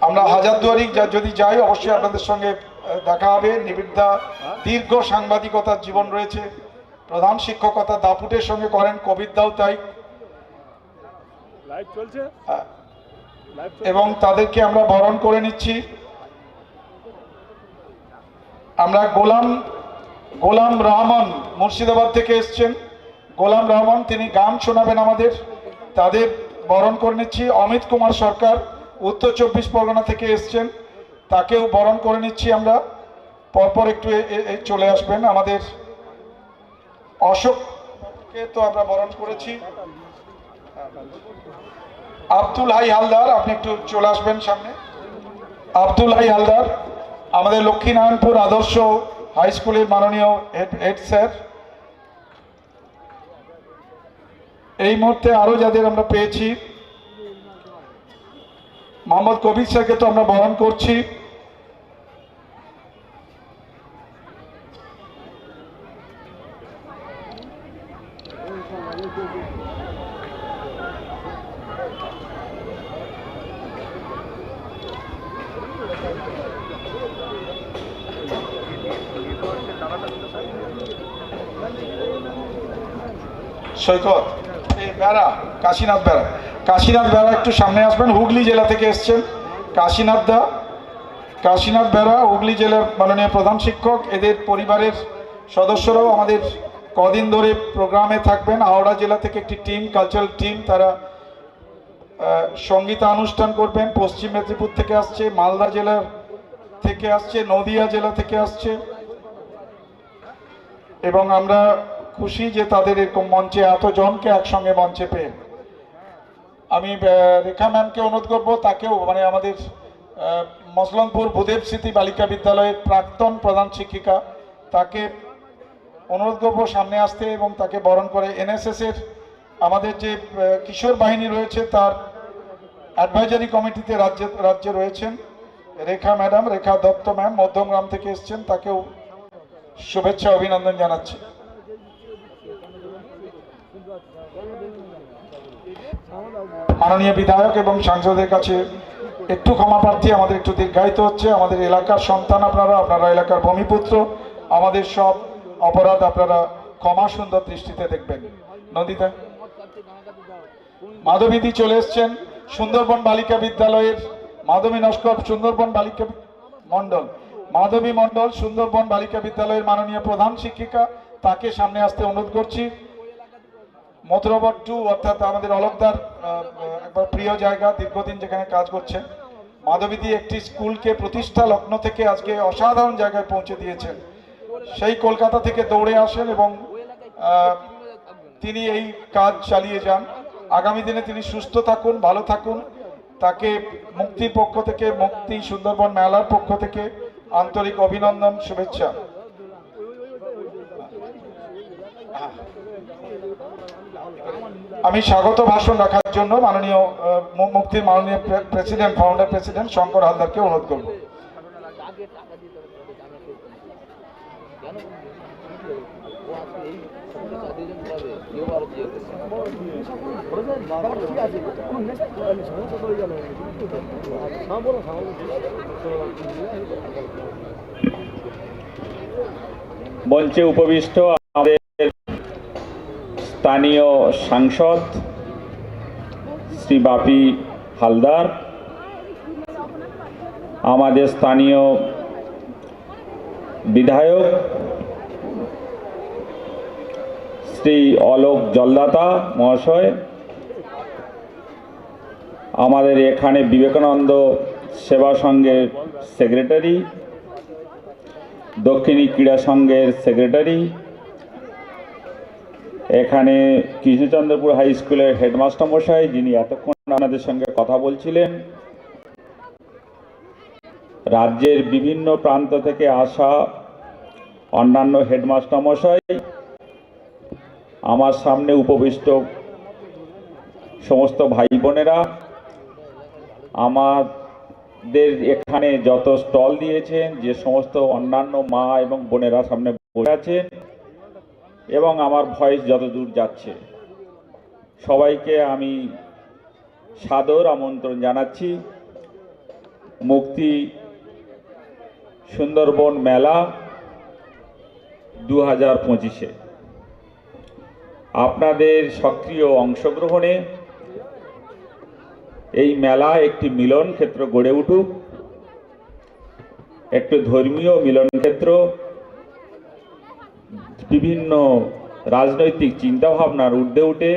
আমরা হাজারদুয়ারি যদি যাই অবশ্যই আপনাদের সঙ্গে দেখা হবে। নিবিড়দা দীর্ঘ সাংবাদিকতার জীবন রয়েছে, প্রধান শিক্ষকতা দাপুটের সঙ্গে করেন, কবিরদাও তাই। এবং তাদেরকে আমরা বরণ করে নিচ্ছি। আমরা গোলাম রহমান মুর্শিদাবাদ থেকে এসছেন, গোলাম রহমান তিনি গান শোনাবেন আমাদের, তাদের বরণ করে নিচ্ছি। অমিত কুমার সরকার উত্তর 24 পরগনা থেকে এসছেন, তাকেও বরণ করে নিচ্ছি আমরা। পরপর একটু চলে আসবেন। আমাদের অশোককে তো আমরা বরণ করেছি। আব্দুল হাই হালদার, আপনি একটু চলে আসবেন সামনে। আব্দুল হাই হালদার আমাদের লক্ষ্মীনারায়ণপুর আদর্শ হাই স্কুলের মাননীয় হেড স্যার। এই মুহূর্তে আরো যাদের আমরা পেয়েছি, মোহাম্মদ কবির স্যারকে তো আমরা বরণ করছি। সৈকত বেড়া, কাশীনাথ বেড়া একটু সামনে আসবেন। হুগলি জেলা থেকে এসছেন কাশীনাথ বেড়া, হুগলি জেলার মাননীয় প্রধান শিক্ষক। এদের পরিবারের সদস্যরাও আমাদের কদিন ধরে প্রোগ্রামে থাকবেন। হাওড়া জেলা থেকে একটি টিম, কালচারাল টিম, তারা সঙ্গীতানুষ্ঠান করবেন। পশ্চিম মেদিনীপুর থেকে আসছে, মালদা জেলার থেকে আসছে, নদিয়া জেলা থেকে আসছে। এবং আমরা খুশি যে তাদের এরকম মঞ্চে এতজনকে একসঙ্গে মঞ্চে পেয়ে। আমি রেখা ম্যামকে অনুরোধ করবো, তাকেও মানে আমাদের মসলনপুর ভূদেব স্মৃতি বালিকা বিদ্যালয়ের প্রাক্তন প্রধান শিক্ষিকা, তাকে অনুরোধ করবো সামনে আসতে এবং তাকে বরণ করে। এনএসএস এর আমাদের যে কিশোর বাহিনী রয়েছে তার অ্যাডভাইজারি কমিটিতে রাজ্যে রয়েছেন রেখা ম্যাডাম, রেখা দত্ত ম্যাম, মধ্যমগ্রাম থেকে এসছেন, তাকেও শুভেচ্ছা অভিনন্দন জানাচ্ছি। মাননীয় বিধায়ক এবং সাংসদের কাছে একটু ক্ষমা প্রার্থী, আমাদের একটু দীর্ঘায়িত হচ্ছে। আমাদের এলাকার সন্তান আপনারা এলাকার ভূমিপুত্র, আমাদের সব অপরাধ আপনারা ক্ষমা সুন্দর দৃষ্টিতে দেখবেন। নন্দিতা মাধবীদি চলে এসছেন সুন্দরবন বালিকা বিদ্যালয়ের, মাধবী নস্কর সুন্দরবন বালিকা মণ্ডল, মাধবী মণ্ডল সুন্দরবন বালিকা বিদ্যালয়ের মাননীয় প্রধান শিক্ষিকা, তাকে সামনে আসতে অনুরোধ করছি। মথুরাবট 2 অর্থাৎ আমাদের অলকদার একবার প্রিয় জায়গা, দীর্ঘদিন যেখানে কাজ করছে মাধবীদি, একটি স্কুলকে প্রতিষ্ঠা লগ্ন থেকে আজকে অসাধারণ জায়গায় পৌঁছে দিয়েছেন। সেই কলকাতা থেকে দৌড়ে আসেন এবং তিনি এই কাজ চালিয়ে যান। আগামী দিনে তিনি সুস্থ থাকুন, ভালো থাকুন। তাকে মুক্তির পক্ষ থেকে, মুক্তি সুন্দরবন মেলার পক্ষ থেকে আন্তরিক অভিনন্দন, শুভেচ্ছা। আমি স্বাগত ভাষণ রাখার জন্য মাননীয় মুক্তির মাননীয় প্রেসিডেন্ট, ফাউন্ডার প্রেসিডেন্ট শঙ্কর হালদারকে অনুরোধ করব। মঞ্চে উপবিষ্ট আমাদের স্থানীয় সাংসদ শ্রী বাপি হালদার, আমাদের স্থানীয় বিধায়ক শ্রী অলোক জলদাতা মহাশয়, আমাদের এখানে বিবেকানন্দ সেবা সংঘের সেক্রেটারি, দক্ষিণী ক্রীড়া সংঘের সেক্রেটারি, এখানে কৃষ্ণচন্দ্রপুর হাই স্কুলের হেডমাস্টার মশাই যিনি এতক্ষণ আপনাদের সঙ্গে কথা বলছিলেন, রাজ্যের বিভিন্ন প্রান্ত থেকে আসা অন্যান্য হেডমাস্টার মশাই, আমার সামনে উপবিষ্ট সমস্ত ভাই বোনেরা, আমাদের এখানে যত স্টল দিয়েছেন, যে সমস্ত অন্যান্য মা এবং বোনেরা সামনে বসে আছেন এবং আমার ভয়েস যত দূর যাচ্ছে, সবাইকে আমি সাদর আমন্ত্রণ জানাচ্ছি মুক্তি সুন্দরবন মেলা 2025-এ আপনাদের সক্রিয় অংশগ্রহণে এই মেলা একটি মিলন ক্ষেত্র গড়ে উঠুক, একটি ধর্মীয় মিলন ক্ষেত্র, বিভিন্ন রাজনৈতিক চিন্তাভাবনার ঊর্ধ্বে উঠে,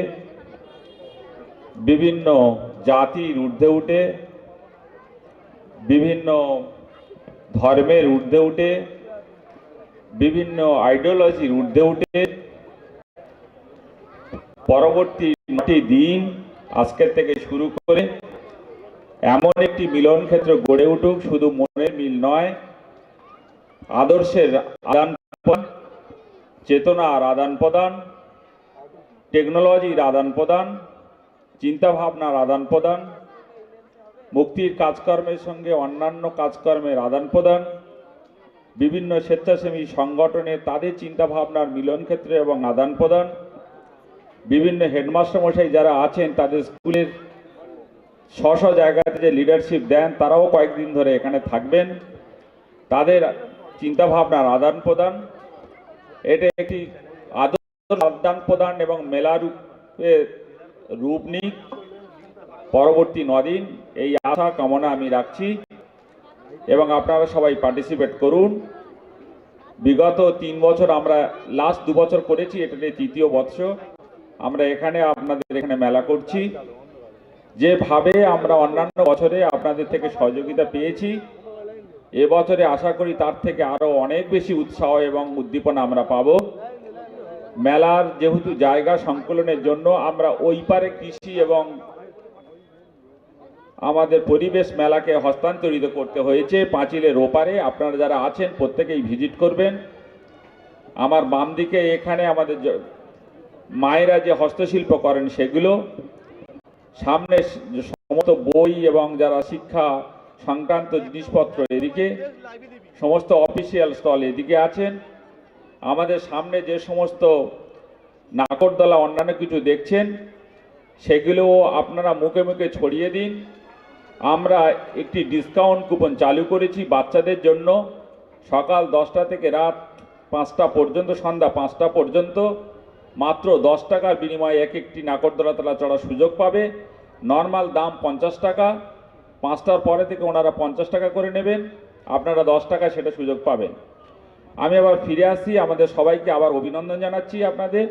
বিভিন্ন জাতির ঊর্ধ্বে উঠে, বিভিন্ন ধর্মের ঊর্ধ্বে উঠে, বিভিন্ন আইডিওলজির ঊর্ধ্বে উঠে পরবর্তী 9টি দিন আজকের থেকে শুরু করে এমন একটি মিলন ক্ষেত্র গড়ে উঠুক, শুধু মনের মিল নয়, আদর্শের আদান প্রদান, চেতনার আদান প্রদান, টেকনোলজির আদান প্রদান, চিন্তাভাবনার আদান প্রদান, মুক্তির কাজকর্মের সঙ্গে অন্যান্য কাজকর্মের আদান প্রদান, বিভিন্ন স্বেচ্ছাসেবী সংগঠনে তাদের চিন্তাভাবনার মিলন ক্ষেত্র এবং আদান প্রদান, বিভিন্ন হেডমাস্টার মশাই যারা আছেন তাদের স্কুলের স্ব জায়গাতে যে লিডারশিপ দেন তারাও কয়েকদিন ধরে এখানে থাকবেন, তাদের চিন্তাভাবনার আদান প্রদান, এটা একটি আদান প্রদান এবং মেলা রূপ নিক পরবর্তী 9 দিন, এই আশা কামনা আমি রাখছি এবং আপনারা সবাই পার্টিসিপেট করুন। বিগত 3 বছর আমরা লাস্ট 2 বছর করেছি, এটা 3য় বৎসর আমরা এখানে আপনাদের এখানে মেলা করছি। যেভাবে আমরা অন্যান্য বছরে আপনাদের থেকে সহযোগিতা পেয়েছি, এবছরে আশা করি তার থেকে আরো অনেক বেশি উৎসাহ এবং উদ্দীপনা আমরা পাব। মেলার যেহেতু জায়গা সংকলনের জন্য আমরা ওই পারে কৃষি এবং আমাদের পরিবেশ মেলাকে হস্তান্তরিত করতে হয়েছে পাঁচিলের ওপারে। আপনারা যারা আছেন প্রত্যেকেই ভিজিট করবেন। আমার বাম দিকে এখানে আমাদের মায়েরা যে হস্তশিল্প করেন সেগুলো, সামনে সমস্ত বই এবং যারা শিক্ষা সংক্রান্ত জিনিসপত্র এদিকে, সমস্ত অফিসিয়াল স্টল এদিকে আছেন। আমাদের সামনে যে সমস্ত নাকরদোলা অন্যান্য কিছু দেখছেন সেগুলো আপনারা মুখে মুখে ছড়িয়ে দিন। আমরা একটি ডিসকাউন্ট কুপন চালু করেছি বাচ্চাদের জন্য, সকাল 10টা থেকে রাত 5টা পর্যন্ত, সন্ধ্যা 5টা পর্যন্ত মাত্র 10 টাকার বিনিময়ে একটি নাকরদোলা তোলা চড়ার সুযোগ পাবে। নর্মাল দাম 50 টাকা, 5টার পরে থেকে ওনারা 50 টাকা করে নেবেন, আপনারা 10 টাকা সেটা সুযোগ পাবেন। আমি আবার ফিরে আসছি, আমাদের সবাইকে আবার অভিনন্দন জানাচ্ছি। আপনাদের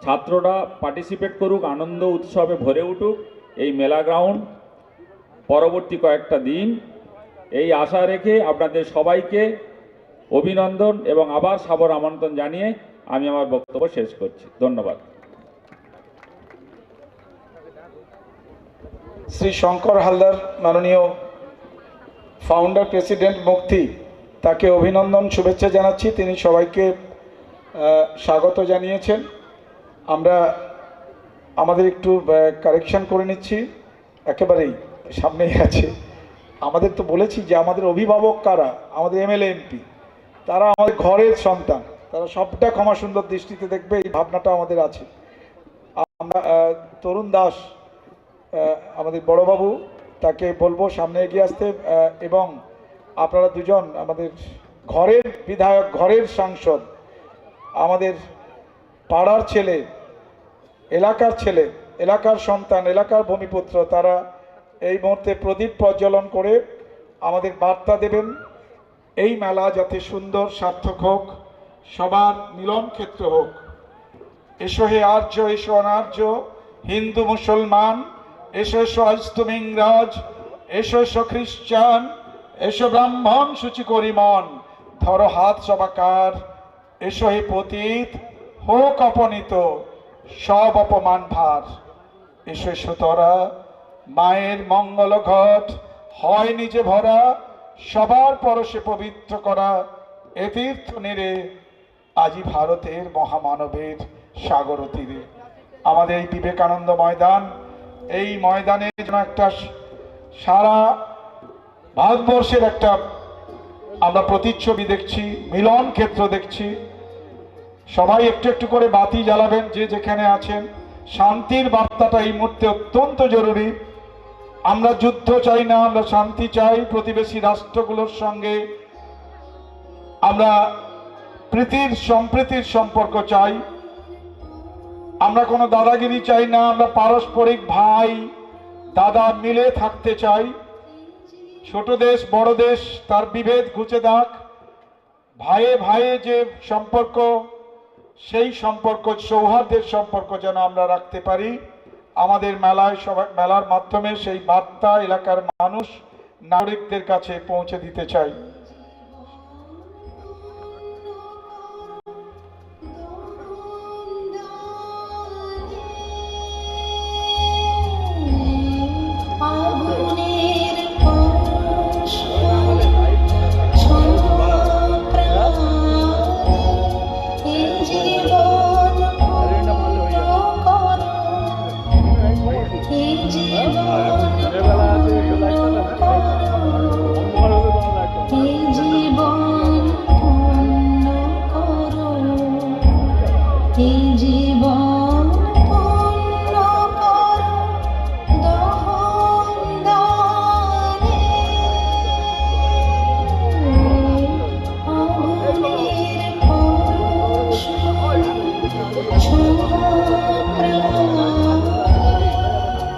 ছাত্ররা পার্টিসিপেট করুক, আনন্দ উৎসবে ভরে উঠুক এই মেলা গ্রাউন্ড পরবর্তী কয়েকটা দিন, এই আশা রেখে আপনাদের সবাইকে অভিনন্দন এবং আবার সাদর আমন্ত্রণ জানিয়ে আমি আমার বক্তব্য শেষ করছি। ধন্যবাদ। শ্রী শঙ্কর হালদার, মাননীয় ফাউন্ডার প্রেসিডেন্ট মুক্তি, তাকে অভিনন্দন শুভেচ্ছা জানাচ্ছি। তিনি সবাইকে স্বাগত জানিয়েছেন। আমরা আমাদের একটু কারেকশন করে নিচ্ছি, একেবারেই সামনেই আছে। আমাদের তো বলেছি যে আমাদের অভিভাবক কারা, আমাদের এমএলএ এমপি, তারা আমাদের ঘরের সন্তান, তারা সবটা ক্ষমা সুন্দর দৃষ্টিতে দেখবে, এই ভাবনাটা আমাদের আছে। আমরা তরুণ দাস আমাদের বড়বাবু, তাকে বলবো সামনে এগিয়ে আসতে, এবং আপনারা দুজন আমাদের ঘরের বিধায়ক, ঘরের সাংসদ, আমাদের পাড়ার ছেলে, এলাকার ছেলে, এলাকার সন্তান, এলাকার ভূমিপুত্র, তারা এই মুহূর্তে প্রদীপ প্রজ্বলন করে আমাদের বার্তা দেবেন এই মেলা যাতে সুন্দর সার্থক হোক, সবার মিলন ক্ষেত্র হোক। এসো হে আর্য, এসো অনার্য, হিন্দু মুসলমান, এসো এসো আইস্তম ইংরাজ, এসো এসো খ্রিস্টান, এসো ব্রাহ্মণ সূচি করি মন, ধরো হাত সবাকার, এসো হে পতিত, হোক অপনীত সব অপমান ভার, এসো এসো তোরা মায়ের মঙ্গল ঘট, হয় নিজে ভরা, সবার পরশে পবিত্র করা, এ তীর্থ নেড়ে আজি ভারতের মহামানবের সাগর তীরে। আমাদের এই বিবেকানন্দ ময়দান, এই ময়দানে যেন একটা সারা ভারতবর্ষের একটা আমরা প্রতিচ্ছবি দেখছি, মিলন ক্ষেত্র দেখছি। সবাই একটু একটু করে বাতি জ্বালাবেন, যে যেখানে আছেন শান্তির বার্তাটা এই মুহূর্তে অত্যন্ত জরুরি। আমরা যুদ্ধ চাই না, আমরা শান্তি চাই। প্রতিবেশী রাষ্ট্রগুলোর সঙ্গে আমরা সম্প্রীতির সম্পর্ক চাই। আমরা কোনো দাদাগিরি চাই না, আমরা পারস্পরিক ভাই দাদা মিলে থাকতে চাই। ছোট দেশ বড় দেশ তার বিভেদ ঘুচে দাক, ভাইয়ে ভাইয়ে যে সম্পর্ক, সেই সম্পর্ক সৌহার্দ্যের সম্পর্ক যেন আমরা রাখতে পারি। আমাদের মেলার মাধ্যমে সেই বার্তা এলাকার মানুষ নাগরিকদের কাছে পৌঁছে দিতে চাই।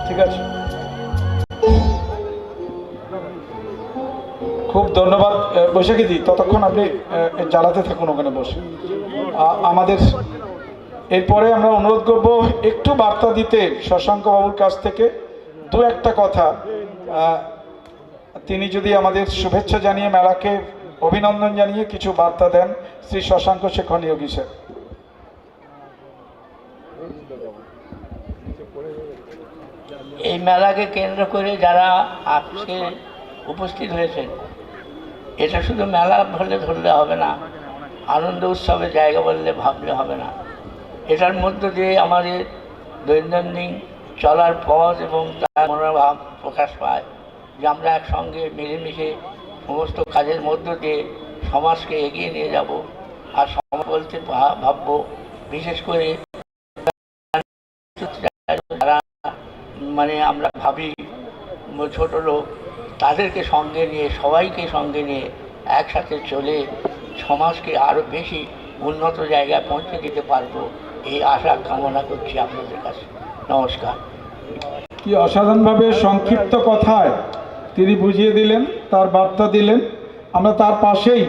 ঠিক আছে, খুব ধন্যবাদ বৈশাখী দি। ততক্ষণ আপনি জ্বালাতে থাকুন ওখানে বসে। আমাদের এরপরে আমরা অনুরোধ করব একটু বার্তা দিতে শশাঙ্ক বাবুর কাছ থেকে দু একটা কথা। তিনি যদি আমাদের শুভেচ্ছা জানিয়ে, মেলাকে অভিনন্দন জানিয়ে কিছু বার্তা দেন। শ্রী শশাঙ্ক শেখর নিয়োগী স্যার। এই মেলাকে কেন্দ্র করে যারা আজকে উপস্থিত হয়েছেন, এটা শুধু মেলা বললে ধরলে হবে না, আনন্দ উৎসবের জায়গা বললে ভাবলে হবে না। এটার মধ্য দিয়ে আমাদের দৈনন্দিন চলার পথ এবং তার মনোভাব প্রকাশ পায় যে আমরা একসঙ্গে মিলেমিশে সমস্ত কাজের মধ্য দিয়ে সমাজকে এগিয়ে নিয়ে যাব। আর সমাজ বলতে ভাববো বিশেষ করে যারা মানে আমরা ভাবি ছোট লোক, তাদেরকে সঙ্গে নিয়ে, সবাইকে সঙ্গে নিয়ে একসাথে চলে সমাজকে আরও বেশি উন্নত জায়গায় পৌঁছে দিতে পারবো, এই আশা কামনা করছি আপনাদের কাছে। নমস্কার। কি অসাধারণভাবে সংক্ষিপ্ত কথায় তিনি বুঝিয়ে দিলেন, তার বার্তা দিলেন। আমরা তার পাশেই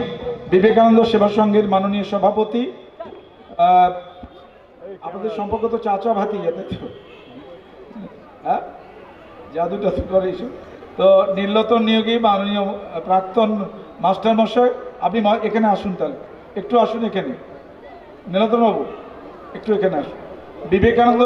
বিবেকানন্দ সেবা সংঘের মাননীয় সভাপতি, আপনাদের সম্পর্ক তো চাচা ভাতিজা, তাই তো? হ্যাঁ, জাদুটা করে তো নীলরতন নিয়োগী মাননীয় প্রাক্তন মাস্টারমশাই, আপনি এখানে আসুন, তাহলে একটু আসুন এখানে। নীলরতন বাবু একটু এখানে আসুন। বিবেকানন্দ